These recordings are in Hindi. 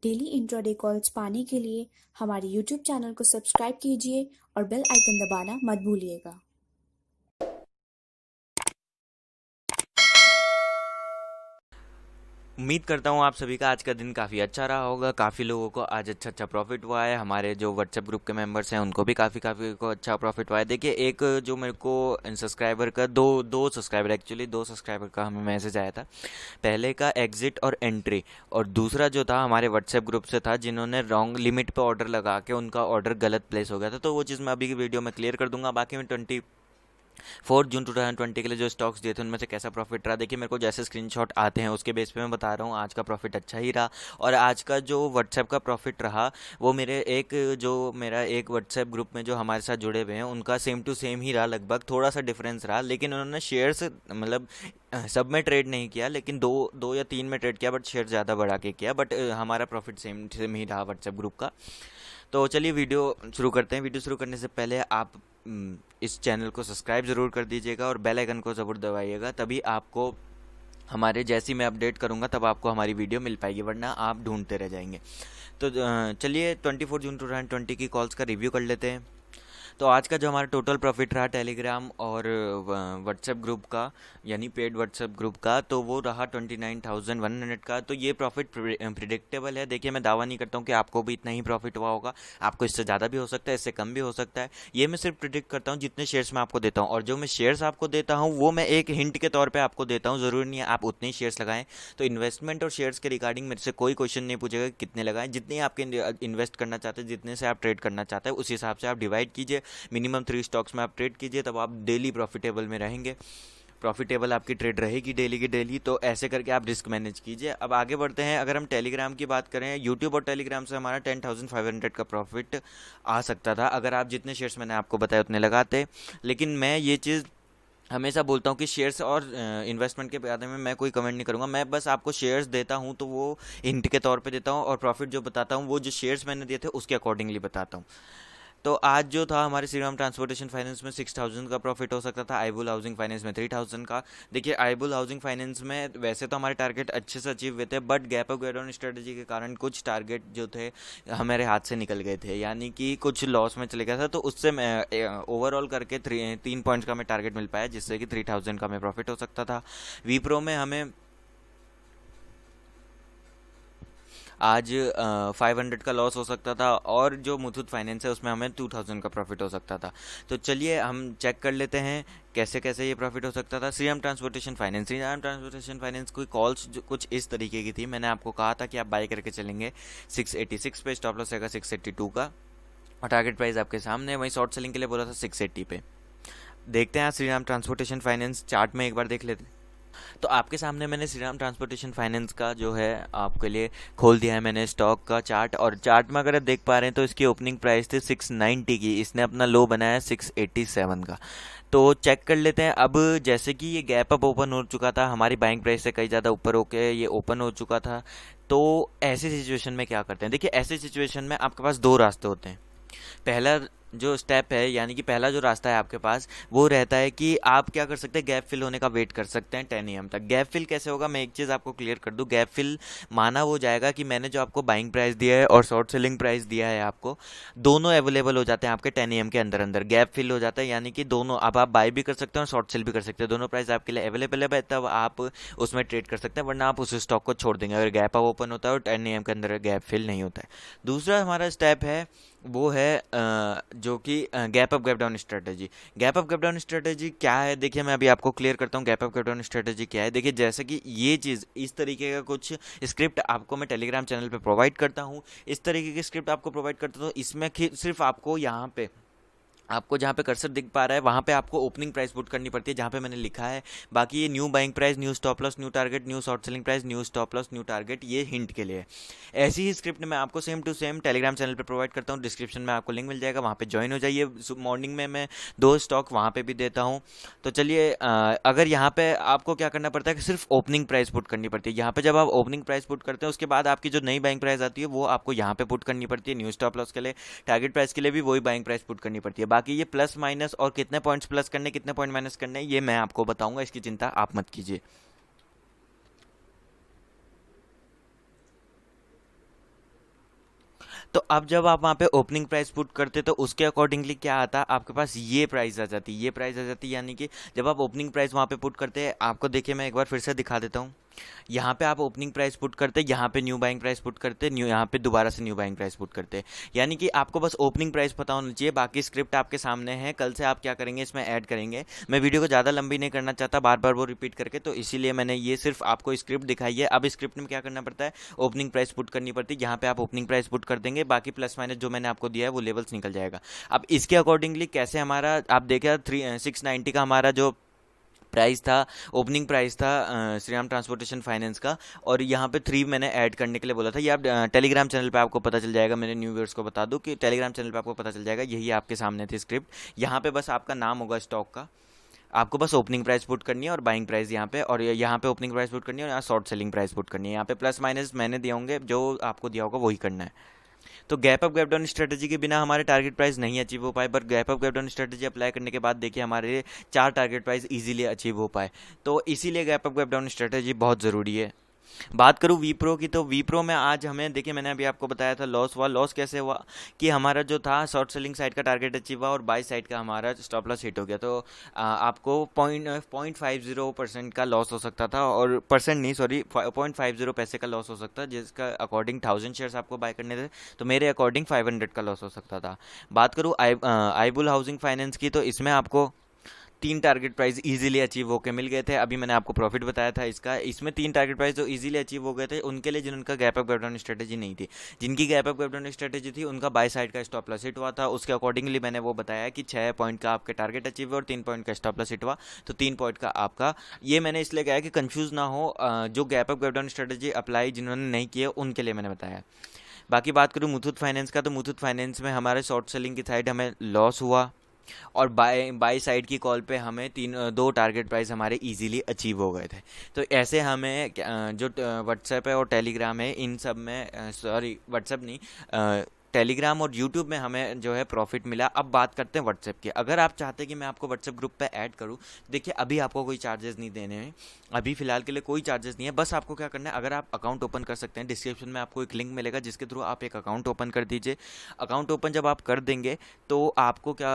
डेली इंट्राडे कॉल्स पाने के लिए हमारे यूट्यूब चैनल को सब्सक्राइब कीजिए और बेल आइकन दबाना मत भूलिएगा। उम्मीद करता हूँ आप सभी का आज का दिन काफ़ी अच्छा रहा होगा। काफ़ी लोगों को आज अच्छा प्रॉफिट हुआ है। हमारे जो व्हाट्सएप ग्रुप के मेंबर्स हैं उनको भी काफ़ी को अच्छा प्रॉफिट हुआ है। देखिए, एक जो मेरे को सब्सक्राइबर का दो सब्सक्राइबर का हमें मैसेज आया था। पहले का एग्जिट और एंट्री, और दूसरा जो था हमारे व्हाट्सएप ग्रुप से था, जिन्होंने रॉन्ग लिमिट पे ऑर्डर लगा के उनका ऑर्डर गलत प्लेस हो गया था। तो वो चीज़ मैं अभी की वीडियो में क्लियर कर दूंगा। बाकी मैं 4 जून 2020 के लिए जो स्टॉक्स दिए थे उनमें से कैसा प्रॉफिट रहा, देखिए मेरे को जैसे स्क्रीनशॉट आते हैं उसके बेस पे मैं बता रहा हूँ। आज का प्रॉफिट अच्छा ही रहा। और आज का जो व्हाट्सएप का प्रॉफिट रहा वो मेरा एक व्हाट्सएप ग्रुप में जो हमारे साथ जुड़े हुए हैं उनका सेम टू सेम ही रहा। लगभग थोड़ा सा डिफरेंस रहा, लेकिन उन्होंने शेयर्स मतलब सब में ट्रेड नहीं किया, लेकिन दो या तीन में ट्रेड किया, बट शेयर ज़्यादा बढ़ा के किया। बट हमारा प्रॉफिट सेम सेम ही रहा व्हाट्सएप ग्रुप का। तो चलिए वीडियो शुरू करते हैं। वीडियो शुरू करने से पहले आप इस चैनल को सब्सक्राइब ज़रूर कर दीजिएगा और बेल आइकन को ज़रूर दबाइएगा, तभी आपको हमारे जैसी मैं अपडेट करूंगा तब आपको हमारी वीडियो मिल पाएगी, वरना आप ढूंढते रह जाएंगे। तो चलिए 24 जून 2020 की कॉल्स का रिव्यू कर लेते हैं। तो आज का जो हमारा टोटल प्रॉफिट रहा टेलीग्राम और व्हाट्सएप ग्रुप का, यानी पेड व्हाट्सएप ग्रुप का, तो वो रहा 29,100 का। तो ये प्रॉफिट प्रिडिक्टेबल है। देखिए, मैं दावा नहीं करता हूँ कि आपको भी इतना ही प्रॉफिट हुआ होगा। आपको इससे ज़्यादा भी हो सकता है, इससे कम भी हो सकता है। ये मैं सिर्फ प्रिडिक्ट करता हूँ जितने शेयर्स मैं आपको देता हूँ, और जो मैं शेयर्स आपको देता हूँ वो मैं एक हिंट के तौर पर आपको देता हूँ। ज़रूरी नहीं है आप उतने ही शेयर्स लगाएं। तो इन्वेस्टमेंट और शेयर्स के रिगार्डिंग मेरे से कोई क्वेश्चन नहीं पूछेगा कि कितने लगाएं। जितने आपके इन्वेस्ट करना चाहते हैं, जितने से आप ट्रेड करना चाहते हैं, उस हिसाब से आप डिवाइड कीजिए। मिनिमम 3 स्टॉक्स में आप ट्रेड कीजिए, तब आप डेली प्रॉफिटेबल में रहेंगे। प्रॉफिटेबल आपकी ट्रेड रहेगी डेली की डेली। तो ऐसे करके आप रिस्क मैनेज कीजिए। अब आगे बढ़ते हैं। अगर हम टेलीग्राम की बात करें, यूट्यूब और टेलीग्राम से हमारा 10,500 का प्रॉफिट आ सकता था अगर आप जितने शेयर्स मैंने आपको बताया उतने लगाते। लेकिन मैं ये चीज़ हमेशा बोलता हूँ कि शेयर्स और इन्वेस्टमेंट के बारे में मैं कोई कमेंट नहीं करूँगा। मैं बस आपको शेयर्स देता हूँ तो वो हिंट के तौर पे देता हूँ, और प्रॉफिट जो बताता हूँ वो जो शेयर्स मैंने दिए थे उसके अकॉर्डिंगली बताता हूँ। तो आज जो था हमारे श्रीराम ट्रांसपोर्टेशन फाइनेंस में 6,000 का प्रॉफिट हो सकता था, आईबुल हाउसिंग फाइनेंस में 3,000 का। देखिए, आईबुल हाउसिंग फाइनेंस में वैसे तो हमारे टारगेट अच्छे से अचीव हुए थे, but gap up gap down strategy के कारण कुछ टारगेट जो थे हमारे हाथ से निकल गए थे, यानी कि कुछ लॉस में चले गया था। तो उससे मैं ओवरऑल करके 3 पॉइंट्स का मैं टारगेट मिल पाया, जिससे कि 3,000 का मैं प्रॉफिट हो सकता था। वीप्रो में हमें आज 500 का लॉस हो सकता था, और जो मुथूट फाइनेंस है उसमें हमें 2,000 का प्रॉफिट हो सकता था। तो चलिए हम चेक कर लेते हैं कैसे कैसे ये प्रॉफिट हो सकता था। श्रीराम ट्रांसपोर्टेशन फाइनेंस की कॉल्स कुछ इस तरीके की थी। मैंने आपको कहा था कि आप बाय करके चलेंगे 686 पे, स्टॉप लॉस रहेगा 682 का, और टारगेट प्राइस आपके सामने। वहीं शॉर्ट सेलिंग के लिए बोला था 680 पे। देखते हैं श्रीराम ट्रांसपोर्टेशन फाइनेंस चार्ट में एक बार देख लेते हैं। तो आपके सामने मैंने श्रीराम ट्रांसपोर्टेशन फाइनेंस का जो है आपके लिए खोल दिया है मैंने स्टॉक का चार्ट। और चार्ट में अगर आप देख पा रहे हैं तो इसकी ओपनिंग प्राइस थी 690 की, इसने अपना लो बनाया 687 का। तो चेक कर लेते हैं। अब जैसे कि ये गैप अप ओपन हो चुका था, हमारी बाइंग प्राइस से कई ज़्यादा ऊपर होके ये ओपन हो चुका था। तो ऐसी सिचुएशन में क्या करते हैं? देखिए, ऐसी सिचुएशन में आपके पास दो रास्ते होते हैं। पहला जो स्टेप है, यानी कि पहला जो रास्ता है आपके पास, वो रहता है कि आप क्या कर सकते हैं, गैप फिल होने का वेट कर सकते हैं 10 AM तक। गैप फिल कैसे होगा, मैं एक चीज़ आपको क्लियर कर दूं। गैप फिल माना वो जाएगा कि मैंने जो आपको बाइंग प्राइस दिया है और शॉर्ट सेलिंग प्राइस दिया है आपको, दोनों अवेलेबल हो जाते हैं आपके 10 AM के अंदर अंदर। गैप फिल हो जाता है, यानी कि दोनों अब आप बाय भी कर सकते हैं और शॉर्ट सेल भी कर सकते हैं। दोनों प्राइस आपके लिए अवेलेबल है, तब आप उसमें ट्रेड कर सकते हैं, वरना आप उस स्टॉक को छोड़ देंगे अगर गैप अप ओपन होता है और 10 AM के अंदर गैप फिल नहीं होता है। दूसरा हमारा स्टेप है वो है जो कि gap up gap down strategy. Gap up gap down strategy क्या है, देखिए मैं अभी आपको क्लियर करता हूँ gap up gap down strategy क्या है। देखिए, जैसे कि ये चीज़ इस तरीके का कुछ स्क्रिप्ट आपको मैं टेलीग्राम चैनल पे प्रोवाइड करता हूँ। इस तरीके की स्क्रिप्ट आपको प्रोवाइड करता हूँ। इसमें सिर्फ आपको यहाँ पे आपको जहाँ पे कर्सर दिख पा रहा है वहाँ पे आपको ओपनिंग प्राइस पुट करनी पड़ती है, जहाँ पे मैंने लिखा है। बाकी ये new buying price, new stop loss, new target, new short selling price, new stop loss, new target, ये हिंट के लिए है। ऐसी ही स्क्रिप्ट मैं आपको same to same Telegram channel पे प्रोवाइड करता हूँ। डिस्क्रिप्शन में आपको लिंक मिल जाएगा, वहाँ पे ज्वाइन हो जाइए। मॉर्निंग में मैं 2 स्टॉक वहाँ पे भी देता हूँ। तो चलिए, अगर यहाँ पे आपको क्या करना पड़ता है कि सिर्फ ओपनिंग प्राइस पुट करनी पड़ती है। यहाँ पे जब आप ओपनिंग प्राइस पुट करते हैं उसके बाद आपकी जो नई बाइंग प्राइस आती है वो आपको यहाँ पे पुट करनी पड़ती है। न्यू स्टॉप लॉस के लिए, टारगेट प्राइस के लिए भी वही बाइंग प्राइस पुट करनी पड़ती है। बाकी ये प्लस माइनस और कितने पॉइंट्स प्लस करने कितने पॉइंट माइनस करने ये मैं आपको बताऊंगा, इसकी चिंता आप मत कीजिए। तो अब जब आप वहाँ पे ओपनिंग प्राइस पुट करते तो उसके अकॉर्डिंगली क्या आता, आपके पास ये प्राइस आ जाती, ये प्राइस आ जाती, यानी कि जब आप ओपनिंग प्राइस वहाँ पे पुट करते हैं, आपको देखिए मैं एक बार फिर से दिखा देता हूँ। यहाँ पे आप ओपनिंग प्राइस पुट करते, यहाँ पे न्यू बाइंग प्राइस पुट करते, यहाँ पे दोबारा से न्यू बाइंग प्राइस पुट करते, यानी कि आपको बस ओपनिंग प्राइस पता होना चाहिए। बाकी स्क्रिप्ट आपके सामने है, कल से आप क्या करेंगे इसमें ऐड करेंगे। मैं वीडियो को ज़्यादा लंबी नहीं करना चाहता बार बार वो रिपीट करके, तो इसीलिए मैंने ये सिर्फ आपको स्क्रिप्ट दिखाई है। अब स्क्रिप्ट में क्या करना पड़ता है, ओपनिंग प्राइस पुट करनी पड़ती है। यहाँ पे आप ओपनिंग प्राइस पुट कर देंगे, बाकी प्लस माइनस जो मैंने आपको दिया है वो लेवल्स निकल जाएगा। अब इसके अकॉर्डिंगली कैसे हमारा, आप देखिए 690 का हमारा जो प्राइस था, ओपनिंग प्राइस था श्रीराम ट्रांसपोर्टेशन फाइनेंस का, और यहाँ पे 3 मैंने ऐड करने के लिए बोला था। ये आप टेलीग्राम चैनल पे आपको पता चल जाएगा। मेरे न्यू व्यूअर्स को बता दूं कि टेलीग्राम चैनल पे आपको पता चल जाएगा, यही आपके सामने थी स्क्रिप्ट। यहाँ पे बस आपका नाम होगा स्टॉक का, आपको बस ओपनिंग प्राइस पुट करनी है और बाइंग प्राइस यहाँ पे, और यहाँ पे ओपनिंग प्राइस पुट करनी है और यहाँ शॉर्ट सेलिंग प्राइस पुट करनी है। यहाँ पे प्लस माइनस मैंने दिए होंगे, जो आपको दिया होगा वही करना है। तो gap up gap down strategy के बिना हमारे टारगेट प्राइस नहीं अचीव हो पाए, पर gap up gap down strategy apply करने के बाद देखिए हमारे 4 टारगेट प्राइस इजीली अचीव हो पाए। तो इसीलिए gap up gap down strategy बहुत ज़रूरी है। बात करूँ वीप्रो की, तो वीप्रो में आज हमें देखिए, मैंने अभी आपको बताया था लॉस हुआ। लॉस कैसे हुआ कि हमारा जो था शॉर्ट सेलिंग साइड का टारगेट अचीव हुआ और बाई साइड का हमारा स्टॉप लॉस हिट हो गया। तो आपको 0.50% का लॉस हो सकता था, और परसेंट नहीं सॉरी 0.50 पैसे का लॉस हो सकता, जिसका अकॉर्डिंग 1000 शेयर्स आपको बाय करने थे, तो मेरे अकॉर्डिंग 500 का लॉस हो सकता था। बात करूँ आईबुल हाउसिंग फाइनेंस की, तो इसमें आपको 3 टारगेट प्राइस इजीली अचीव होकर मिल गए थे। अभी मैंने आपको प्रॉफिट बताया था इसका। इसमें 3 टारगेट प्राइस जो इजीली अचीव हो गए थे उनके लिए, जिनका gap up gap down strategy नहीं थी। जिनकी gap up gap down strategy थी उनका बाय साइड का स्टॉप लॉस हिट हुआ था। उसके अकॉर्डिंगली मैंने वो बताया कि 6 पॉइंट का आपके टारगेट अचीव हुआ और 3 पॉइंट का स्टॉप लॉस हिट हुआ, तो 3 पॉइंट का आपका। ये मैंने इसलिए कहा कि कंफ्यूज ना हो, जो gap up gap down strategy apply जिन्होंने नहीं किया उनके लिए मैंने बताया। बाकी बात करूँ मुथूट फाइनेंस का, तो मुथूट फाइनेंस में हमारे शॉर्ट सेलिंग की साइड हमें लॉस हुआ, और बाय साइड की कॉल पे हमें 2 टारगेट प्राइस हमारे इजीली अचीव हो गए थे। तो ऐसे हमें जो व्हाट्सएप है और टेलीग्राम है, इन सब में सॉरी व्हाट्सएप नहीं, टेलीग्राम और यूट्यूब में हमें जो है प्रॉफिट मिला। अब बात करते हैं व्हाट्सएप की। अगर आप चाहते हैं कि मैं आपको व्हाट्सएप ग्रुप पे ऐड करूं, देखिए अभी आपको कोई चार्जेस नहीं देने हैं, अभी फिलहाल के लिए कोई चार्जेस नहीं है। बस आपको क्या करना है, अगर आप अकाउंट ओपन कर सकते हैं, डिस्क्रिप्शन में आपको एक लिंक मिलेगा जिसके थ्रू आप एक अकाउंट ओपन कर दीजिए। अकाउंट ओपन जब आप कर देंगे तो आपको क्या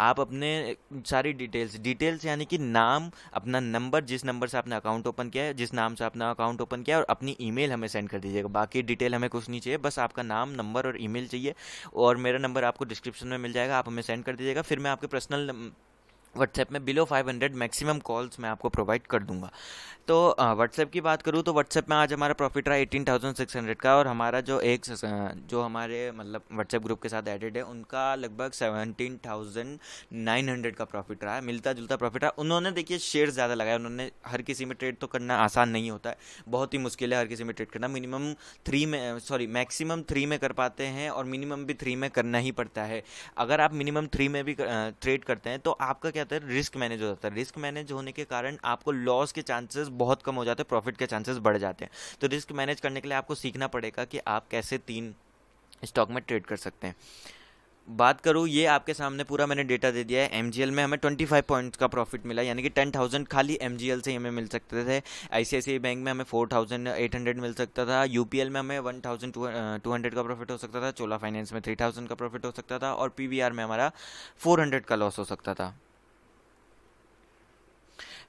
आप अपने सारी डिटेल्स यानी कि नाम, अपना नंबर, जिस नंबर से आपने अकाउंट ओपन किया है, जिस नाम से आपने अकाउंट ओपन किया है, और अपनी ईमेल हमें सेंड कर दीजिएगा। बाकी डिटेल हमें कुछ नहीं चाहिए, बस आपका नाम, नंबर और ईमेल चाहिए, और मेरा नंबर आपको डिस्क्रिप्शन में मिल जाएगा, आप हमें सेंड कर दीजिएगा। फिर मैं आपके पर्सनल व्हाट्सएप में बिलो 500 मैक्सिमम कॉल्स मैं आपको प्रोवाइड कर दूंगा। तो व्हाट्सएप की बात करूँ तो व्हाट्सएप में आज हमारा प्रॉफिट रहा 18,600 का, और हमारा जो हमारे मतलब व्हाट्सएप ग्रुप के साथ एडेड है उनका लगभग 17,900 का प्रॉफिट रहा है, मिलता जुलता प्रॉफिट रहा। उन्होंने देखिए शेयर ज़्यादा लगाया, उन्होंने, हर किसी में ट्रेड तो करना आसान नहीं होता है, बहुत ही मुश्किल है हर किसी में ट्रेड करना। मैक्सिमम 3 में कर पाते हैं, और मिनिमम भी 3 में करना ही पड़ता है। अगर आप मिनिमम 3 में भी ट्रेड करते हैं तो आपका क्या होता है, रिस्क मैनेज हो जाता है। रिस्क मैनेज होने के कारण आपको लॉस के चांसेस बहुत कम हो जाते हैं, प्रॉफिट के चांसेस बढ़ जाते हैं। तो रिस्क मैनेज करने के लिए आपको सीखना पड़ेगा कि आप कैसे 3 स्टॉक में ट्रेड कर सकते हैं। बात करूँ, ये आपके सामने पूरा मैंने डेटा दे दिया है। एमजीएल में हमें 25 पॉइंट्स का प्रॉफिट मिला, यानी कि 10,000 खाली एमजीएल से ही हमें मिल सकते थे। आईसीआईसीआई बैंक में हमें 4,800 मिल सकता था। यूपीएल में हमें 1,200 का प्रॉफिट हो सकता था। चोला फाइनेंस में 3,000 का प्रॉफिट हो सकता था, और पीवीआर में हमारा 400 का लॉस हो सकता था।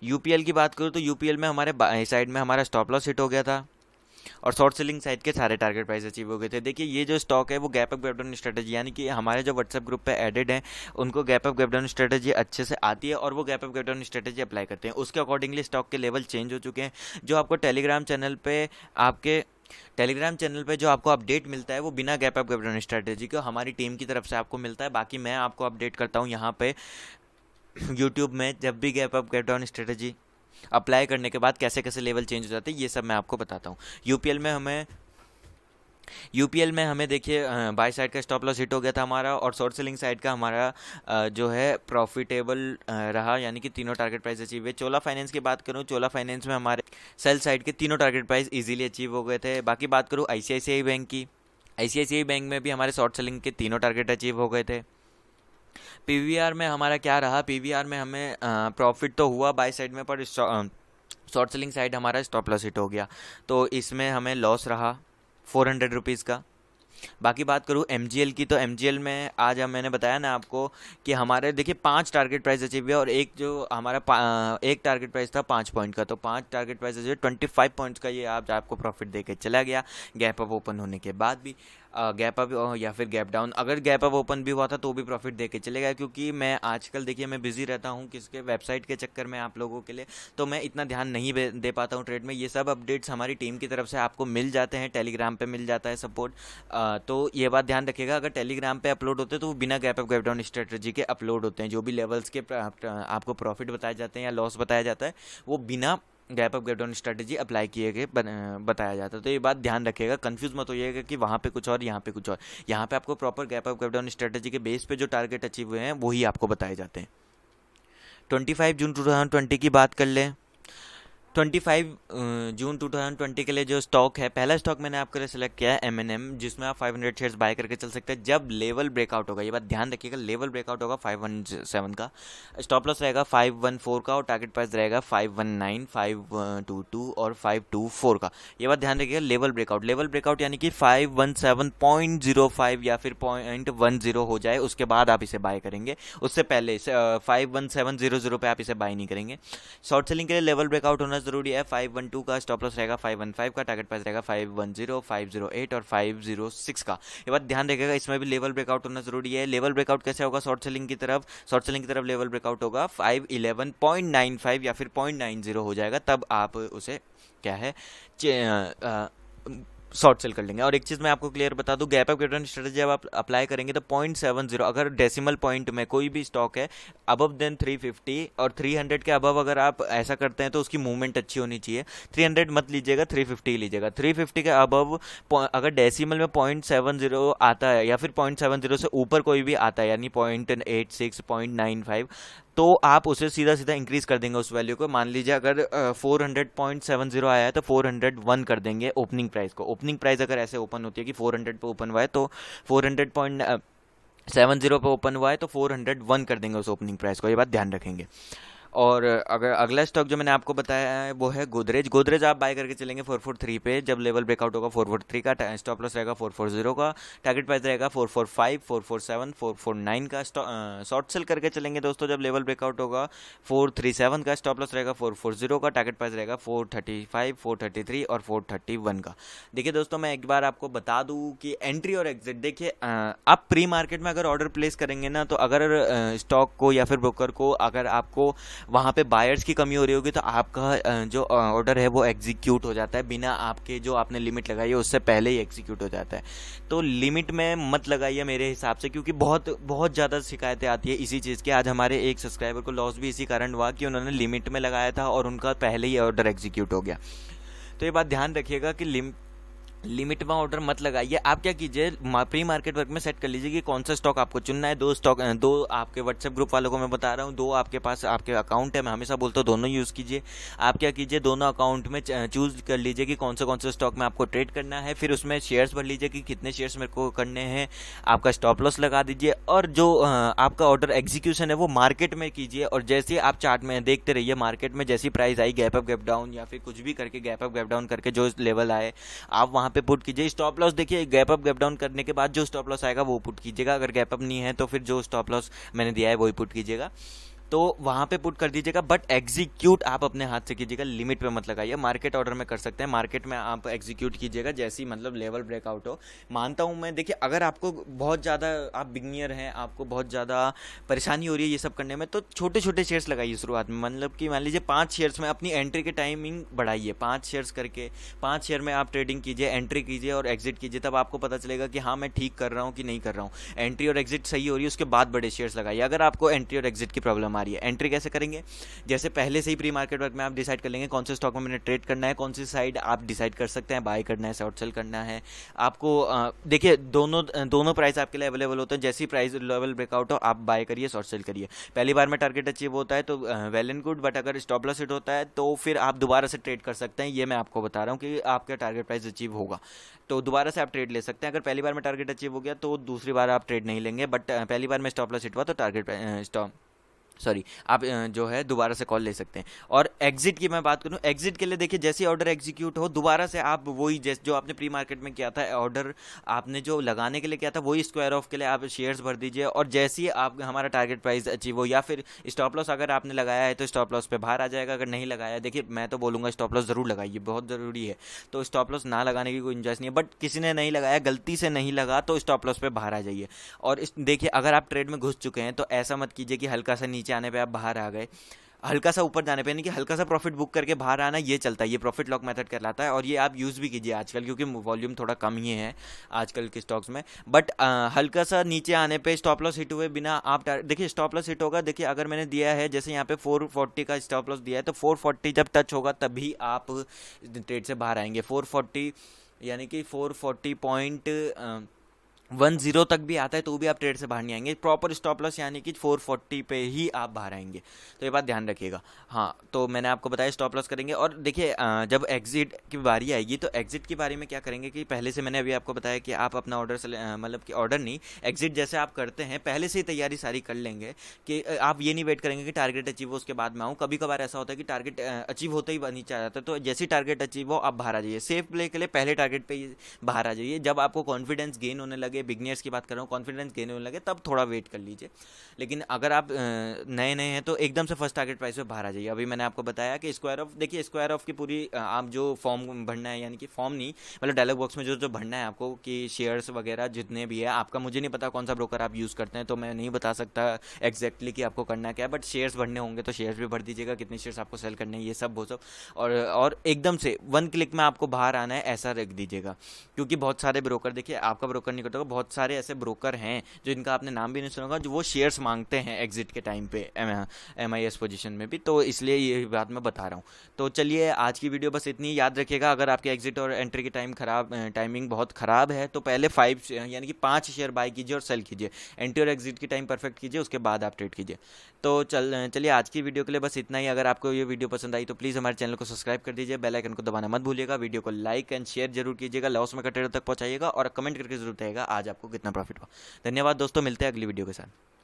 यूपीएल की बात करूँ तो यूपीएल में हमारे बाई साइड में हमारा स्टॉप लॉस हिट हो गया था, और शॉर्ट सेलिंग साइड के सारे टारगेट प्राइस अचीव हो गए थे। देखिए ये जो स्टॉक है वो gap up gap down strategy, यानी कि हमारे जो व्हाट्सएप ग्रुप पे एडेड हैं उनको gap up gap down strategy अच्छे से आती है, और वो gap up gap down strategy apply करते हैं। उसके अकॉर्डिंगली स्टॉक के लेवल चेंज हो चुके हैं। जो आपको टेलीग्राम चैनल पे जो आपको अपडेट मिलता है वो बिना gap up gap down strategy के हमारी टीम की तरफ से आपको मिलता है। बाकी मैं आपको अपडेट करता हूँ यहाँ पे यूट्यूब में, जब भी gap up gap down strategy apply करने के बाद कैसे कैसे लेवल चेंज हो जाते हैं, ये सब मैं आपको बताता हूँ। यूपीएल में हमें देखिए बाय साइड का स्टॉप लॉस हिट हो गया था हमारा, और शॉर्ट सेलिंग साइड का हमारा जो है प्रॉफिटेबल रहा, यानी कि तीनों टारगेट प्राइस अचीव हुए। चोला फाइनेंस की बात करूँ, चोला फाइनेंस में हमारे सेल साइड के तीनों टारगेट प्राइस इजीली अचीव हो गए थे। बाकी बात करूँ आईसीआईसीआई बैंक की, आईसीआईसीआई बैंक में भी हमारे शॉर्ट सेलिंग के तीनों टारगेट अचीव हो गए थे। पीवीआर में हमारा क्या रहा, पीवीआर में हमें प्रॉफिट तो हुआ बाय साइड में, पर शॉर्ट सेलिंग साइड हमारा स्टॉप लॉस हिट हो गया, तो इसमें हमें लॉस रहा 400 रुपीज़ का। बाकी बात करूँ एमजीएल की, तो एमजीएल में आज मैंने बताया ना आपको कि हमारे देखिए 5 टारगेट प्राइस अचीव हुआ और एक जो हमारा एक टारगेट प्राइस था 5 पॉइंट का, तो 5 टारगेट प्राइस अचीव 25 पॉइंट्स का ये आप आपको प्रॉफिट दे के चला गया गैप अप ओपन होने के बाद भी। गैप अप या फिर गैप डाउन, अगर गैप अप ओपन भी हुआ था तो भी प्रॉफिट दे के चलेगा, क्योंकि मैं आजकल देखिए मैं बिजी रहता हूँ किसके वेबसाइट के चक्कर में आप लोगों के लिए, तो मैं इतना ध्यान नहीं दे पाता हूँ ट्रेड में। ये सब अपडेट्स हमारी टीम की तरफ से आपको मिल जाते हैं, टेलीग्राम पे मिल जाता है सपोर्ट। तो ये बात ध्यान रखिएगा, अगर टेलीग्राम पे अपलोड होते हैं तो वो बिना gap up gap down strategy के अपलोड होते हैं। जो भी लेवल्स के आपको प्रॉफिट बताए जाते हैं या लॉस बताया जाता है वो बिना gap up gap down strategy apply किए गए बताया जाता है। तो ये बात ध्यान रखिएगा, कंफ्यूज मत होइएगा कि वहाँ पे कुछ और यहाँ पे कुछ और। यहाँ पे आपको proper gap up gap down strategy के बेस पे जो टारगेट अचीव हुए हैं वही आपको बताए जाते हैं। 25 जून 2020 की बात कर लें। 25 जून 2020 के लिए जो स्टॉक है, पहला स्टॉक मैंने आपके लिए सेलेक्ट किया है M&M, जिसमें आप 500 शेयर्स बाय करके चल सकते हैं जब लेवल ब्रेकआउट होगा। ये बात ध्यान रखिएगा, लेवल ब्रेकआउट होगा 517 का, स्टॉप लॉस रहेगा 514 का और टारगेट प्राइस रहेगा 519, 522 और 524 का। ये बात ध्यान रखिएगा, लेवल ब्रेकआउट यानी कि 517.05 या फिर 0.10 हो जाए उसके बाद आप इसे बाय करेंगे, उससे पहले 51700 पे आप इसे बाय नहीं करेंगे। शॉर्ट सेलिंग के लिए लेवल ब्रेकआउट होना जरूरी है। 512 का स्टॉप लॉस रहेगा, 515 का टारगेट प्राइस रहेगा 510, 508 और 506 का। ये बात ध्यान रखिएगा, इसमें भी लेवल ब्रेकआउट होना जरूरी है। लेवल ब्रेकआउट कैसे होगा शॉर्ट सेलिंग की तरफ? लेवल ब्रेकआउट होगा 511.95 या फिर 0.90 हो जाएगा, तब आप उसे क्या है शॉर्ट सेल कर लेंगे। और एक चीज़ मैं आपको क्लियर बता दूं, gap up gap down strategy जब आप अप्लाई करेंगे तो 0.70 अगर डेसिमल पॉइंट में कोई भी स्टॉक है अबव देन 350 और 300 के अबव अगर आप ऐसा करते हैं तो उसकी मूवमेंट अच्छी होनी चाहिए। 300 मत लीजिएगा, 350 लीजिएगा। 350 के अबव अगर डेसिमल में 0.70 आता है या फिर 0.70 से ऊपर कोई भी आता है यानी 0.86, 0.95, तो आप उसे सीधा सीधा इंक्रीज कर देंगे उस वैल्यू को। मान लीजिए अगर 400.70 आया है तो 401 कर देंगे ओपनिंग प्राइस को। ओपनिंग प्राइस अगर ऐसे ओपन होती है कि 400 पे ओपन हुआ है तो 400.70 पे ओपन हुआ है तो 401 कर देंगे उस ओपनिंग प्राइस को। ये बात ध्यान रखेंगे। और अगर अगला स्टॉक जो मैंने आपको बताया है वो है गोदरेज आप बाय करके चलेंगे 443 पे जब लेवल ब्रेकआउट होगा 443 का, स्टॉप लॉस रहेगा 440 का, टारगेट प्राइस रहेगा 445, 447, 449 का। शॉर्ट सेल करके चलेंगे दोस्तों जब लेवल ब्रेकआउट होगा 437 का, स्टॉप लॉस रहेगा 440 का, टारगेट प्राइस रहेगा 435, 433 और 431 का। देखिए दोस्तों, मैं एक बार आपको बता दूं कि एंट्री और एग्जिट, देखिए आप प्री मार्केट में अगर ऑर्डर प्लेस करेंगे ना तो अगर स्टॉक को या फिर ब्रोकर को अगर आपको वहाँ पे बायर्स की कमी हो रही होगी तो आपका जो ऑर्डर है वो एग्जीक्यूट हो जाता है, बिना आपके जो आपने लिमिट लगाई है उससे पहले ही एग्जीक्यूट हो जाता है। तो लिमिट में मत लगाइए मेरे हिसाब से, क्योंकि बहुत ज़्यादा शिकायतें आती है इसी चीज़ की। आज हमारे एक सब्सक्राइबर को लॉस भी इसी कारण हुआ कि उन्होंने लिमिट में लगाया था और उनका पहले ही ऑर्डर एग्जीक्यूट हो गया। तो ये बात ध्यान रखिएगा कि लिमिट में ऑर्डर मत लगाइए। आप क्या कीजिए, प्री मार्केट वर्क में सेट कर लीजिए कि कौन सा स्टॉक आपको चुनना है। दो आपके व्हाट्सएप ग्रुप वालों को मैं बता रहा हूँ, दो आपके पास आपके अकाउंट है, मैं हमेशा बोलता हूँ दोनों यूज़ कीजिए। आप क्या कीजिए, दोनों अकाउंट में चूज कर लीजिए कि कौन से स्टॉक में आपको ट्रेड करना है, फिर उसमें शेयर्स भर लीजिए कि कितने शेयर्स मेरे को करने हैं, आपका स्टॉप लॉस लगा दीजिए और जो आपका ऑर्डर एग्जीक्यूशन है वो मार्केट में कीजिए। और जैसे आप चार्ट में देखते रहिए, मार्केट में जैसी price I gap up gap down या फिर कुछ भी करके गैप अप गैप डाउन करके जो लेवल आए आप वहाँ पे पुट कीजिए। स्टॉप लॉस देखिए, गैप अप गैप डाउन करने के बाद जो स्टॉप लॉस आएगा वो पुट कीजिएगा। अगर गैप अप नहीं है तो फिर जो स्टॉप लॉस मैंने दिया है वही पुट कीजिएगा, तो वहाँ पे पुट कर दीजिएगा। बट एग्जीक्यूट आप अपने हाथ से कीजिएगा, लिमिट पे मत लगाइए। मार्केट ऑर्डर में कर सकते हैं, मार्केट में आप एग्जीक्यूट कीजिएगा जैसी मतलब लेवल ब्रेकआउट हो। मानता हूँ मैं, देखिए अगर आपको बहुत ज़्यादा आप बिगनियर हैं, आपको बहुत ज़्यादा परेशानी हो रही है ये सब करने में, तो छोटे छोटे शेयर्स लगाइए शुरुआत में। मतलब कि मान लीजिए 5 शेयर्स में अपनी एंट्री की टाइमिंग बढ़ाइए, 5 शेयर्स करके 5 शेयर में आप ट्रेडिंग कीजिए, एंट्री कीजिए और एग्जिट कीजिए। तब आपको पता चलेगा कि हाँ मैं ठीक कर रहा हूँ कि नहीं कर रहा हूँ। एंट्री और एग्जिट सही हो रही है उसके बाद बड़े शेयर्स लगाइए। अगर आपको एंट्री और एग्जिट की प्रॉब्लम आ रही है, एंट्री कैसे करेंगे? जैसे पहले से ही प्री मार्केट वर्क में आप डिसाइड कर लेंगे कौन से स्टॉक में मैंने ट्रेड करना है, कौन सी साइड आप डिसाइड कर सकते हैं, बाय करना है, शॉर्ट सेल करना है आपको। देखिए दोनों प्राइस आपके लिए अवेलेबल होते हैं। जैसी प्राइस लेवल ब्रेकआउट हो आप बाय करिए, शॉर्ट सेल करिए। पहली बार में टारगेट अचीव होता है तो वेल एंड गुड, बट अगर स्टॉप लॉस हिट होता है तो फिर आप दोबारा से ट्रेड कर सकते हैं। ये मैं आपको बता रहा हूँ कि आपका टारगेट प्राइस अचीव होगा तो दोबारा से आप ट्रेड ले सकते हैं। अगर पहली बार में टारगेट अचीव हो गया तो दूसरी बार आप ट्रेड नहीं लेंगे, बट पहली बार में स्टॉप लॉस हिट हुआ तो टारगेट सॉरी, आप जो है दोबारा से कॉल ले सकते हैं। और एग्जिट की मैं बात करूं, एग्जिट के लिए देखिए जैसे ही ऑर्डर एग्जीक्यूट हो दोबारा से आप वही जैसे जो आपने प्री मार्केट में किया था ऑर्डर, आपने जो लगाने के लिए किया था वही स्क्वायर ऑफ के लिए आप शेयर्स भर दीजिए, और जैसे ही आप हमारा टारगेट प्राइस अचीव हो, या फिर स्टॉप लॉस अगर आपने लगाया है तो स्टॉप लॉस पे बाहर आ जाएगा, अगर नहीं लगाया, देखिए मैं तो बोलूँगा स्टॉप लॉस ज़रूर लगाइए, बहुत ज़रूरी है। तो स्टॉप लॉस ना लगाने की कोई गुंजाइश नहीं है, बट किसी ने नहीं लगाया, गलती से नहीं लगा, तो स्टॉप लॉस पे बाहर आ जाइए। और देखिए अगर आप ट्रेड में घुस चुके हैं तो ऐसा मत कीजिए कि हल्का सा नीचे आने पे आप बाहर आ गए, हल्का सा ऊपर जाने पे नहीं कि हल्का सा प्रॉफिट बुक करके बाहर आना, ये चलता है, ये प्रॉफिट लॉक मेथड कहलाता है। और ये आप यूज़ भी कीजिए आजकल, क्योंकि वॉल्यूम थोड़ा कम ही है आजकल के स्टॉक्स में। बट हल्का सा नीचे आने पे स्टॉप लॉस हिट हुए बिना आप देखिए स्टॉप लॉस हिट होगा, देखिए अगर मैंने दिया है जैसे यहाँ पे 440 का स्टॉप लॉस दिया है, तो 440 जब टच होगा तभी आप ट्रेड से बाहर आएंगे। 440 यानी कि 440.10 तक भी आता है तो भी आप ट्रेड से बाहर नहीं आएंगे। प्रॉपर स्टॉप लॉस यानी कि 440 पे ही आप बाहर आएंगे, तो ये बात ध्यान रखिएगा। हाँ, तो मैंने आपको बताया स्टॉप लॉस करेंगे। और देखिए जब एग्जिट की बारी आएगी तो एग्जिट की बारी में क्या करेंगे कि पहले से मैंने अभी आपको बताया कि आप अपना ऑर्डर मतलब कि ऑर्डर नहीं, एग्जिट जैसे आप करते हैं पहले से ही तैयारी सारी कर लेंगे कि आप ये नहीं वेट करेंगे कि टारगेट अचीव हो उसके बाद में आऊँ। कभी कभार ऐसा होता है कि टारगेट अचीव होते ही नीचे आ जाता है, तो जैसे ही टारगेट अचीव हो आप बाहर आ जाइए। सेफ प्ले के लिए पहले टारगेट पे ही बाहर आ जाइए। जब आपको कॉन्फिडेंस गेन होने लगे, बिगनियर्स की बात कर रहा हूँ, कॉन्फिडेंस गेन होने लगे तब थोड़ा वेट कर लीजिए। लेकिन अगर आप नए नए हैं तो एकदम से फर्स्ट टारगेट प्राइस पे बाहर आ जाइए। अभी मैंने आपको बताया कि स्क्वायर ऑफ, देखिए स्क्वायर ऑफ की पूरी आप जो फॉर्म भरना है, यानी कि फॉर्म नहीं मतलब डायलॉग बॉक्स में जो जो भरना है आपको कि शेयर्स वगैरह जितने भी है आपका, मुझे नहीं पता कौन सा ब्रोकर आप यूज़ करते हैं तो मैं नहीं बता सकता एग्जैक्टली कि आपको करना क्या है, बट शेयर्स भरने होंगे तो शेयर्स भी भर दीजिएगा, कितने शेयर्स आपको सेल करने हैं ये सब वो सब। और एकदम से 1 क्लिक में आपको बाहर आना है ऐसा रख दीजिएगा, क्योंकि बहुत सारे ब्रोकर, देखिए आपका ब्रोकर नहीं करता होगा, बहुत सारे ऐसे ब्रोकर हैं जो इनका आपने नाम भी नहीं सुना होगा, जो वो शेयर्स मांगते हैं एग्जिट के टाइम पे MIS पोजीशन में भी, तो इसलिए ये बात मैं बता रहा हूँ। तो चलिए आज की वीडियो बस इतनी। याद रखिएगा अगर आपके एग्जिट और एंट्री की टाइमिंग बहुत ख़राब है तो पहले 5 यानी कि 5 शेयर बाय कीजिए और सेल कीजिए, एंट्री और एग्जिट की टाइम परफेक्ट कीजिए, उसके बाद आप ट्रेड कीजिए। तो चलिए आज की वीडियो के लिए बस इतना ही। अगर आपको ये वीडियो पसंद आई तो प्लीज़ हमारे चैनल को सब्सक्राइब कर दीजिए, बेल आइकन को दबाना मत भूलिएगा, वीडियो को लाइक एंड शेयर जरूर कीजिएगा, लॉस में ट्रेडर तक पहुंचाइएगा और कमेंट करके जरूर बताइएगा आज आपको कितना प्रॉफिट हुआ। धन्यवाद दोस्तों, मिलते हैं अगली वीडियो के साथ।